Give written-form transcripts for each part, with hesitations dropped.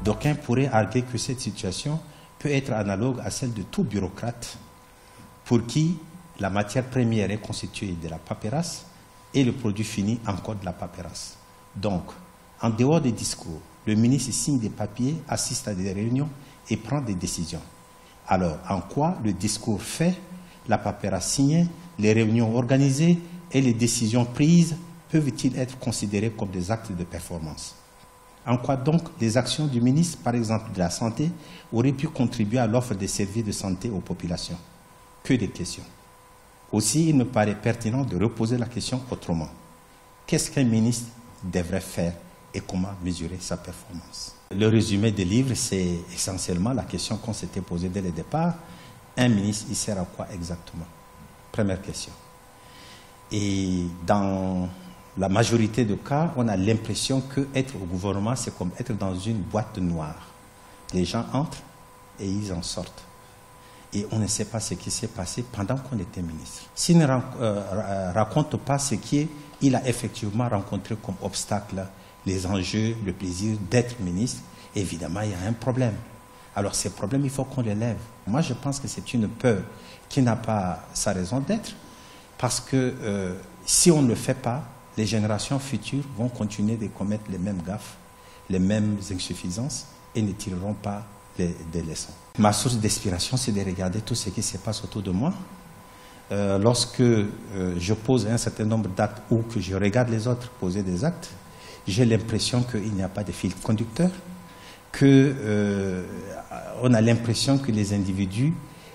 D'aucuns pourraient arguer que cette situation peut être analogue à celle de tout bureaucrate pour qui la matière première est constituée de la paperasse et le produit fini encore de la paperasse. Donc, en dehors des discours, le ministre signe des papiers, assiste à des réunions et prend des décisions. Alors, en quoi le discours fait, la paperasse signée, les réunions organisées et les décisions prises peuvent-ils être considérés comme des actes de performance? En quoi donc les actions du ministre, par exemple de la Santé, auraient pu contribuer à l'offre des services de santé aux populations? Que des questions. Aussi, il me paraît pertinent de reposer la question autrement. Qu'est-ce qu'un ministre devrait faire et comment mesurer sa performance? Le résumé des livres, c'est essentiellement la question qu'on s'était posée dès le départ. Un ministre, il sert à quoi exactement? Première question. Et dans la majorité des cas, on a l'impression qu'être au gouvernement, c'est comme être dans une boîte noire. Les gens entrent et ils en sortent. Et on ne sait pas ce qui s'est passé pendant qu'on était ministre. S'il ne raconte pas ce qu'il a effectivement rencontré comme obstacle, les enjeux, le plaisir d'être ministre, évidemment, il y a un problème. Alors ces problèmes, il faut qu'on les lève. Moi, je pense que c'est une peur qui n'a pas sa raison d'être, parce que si on ne le fait pas, les générations futures vont continuer de commettre les mêmes gaffes, les mêmes insuffisances, et ne tireront pas des leçons. Ma source d'inspiration, c'est de regarder tout ce qui se passe autour de moi. Lorsque je pose un certain nombre d'actes ou que je regarde les autres poser des actes, j'ai l'impression qu'il n'y a pas de fil conducteur, qu'on a l'impression que les individus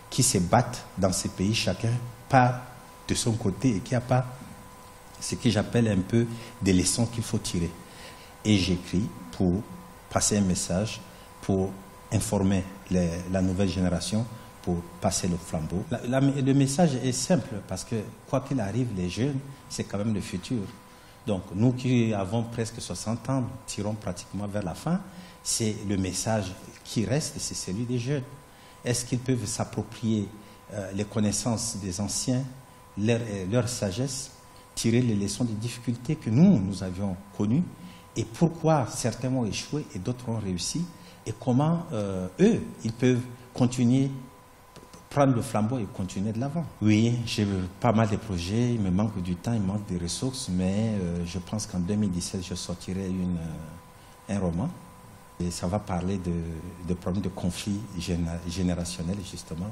qui se battent dans ces pays, chacun part de son côté et qu'il n'y a pas ce que j'appelle un peu des leçons qu'il faut tirer. Et j'écris pour passer un message, pour informer la nouvelle génération, pour passer le flambeau. Le message est simple parce que quoi qu'il arrive, les jeunes, c'est quand même le futur. Donc nous qui avons presque 60 ans, tirons pratiquement vers la fin, c'est le message qui reste, c'est celui des jeunes. Est-ce qu'ils peuvent s'approprier les connaissances des anciens, leur sagesse, tirer les leçons des difficultés que nous avions connues, et pourquoi certains ont échoué et d'autres ont réussi, et comment eux, ils peuvent continuer, prendre le flambeau et continuer de l'avant. Oui, j'ai pas mal de projets, il me manque du temps, il me manque des ressources, mais je pense qu'en 2017, je sortirai un roman, et ça va parler de problèmes de conflits générationnels, justement.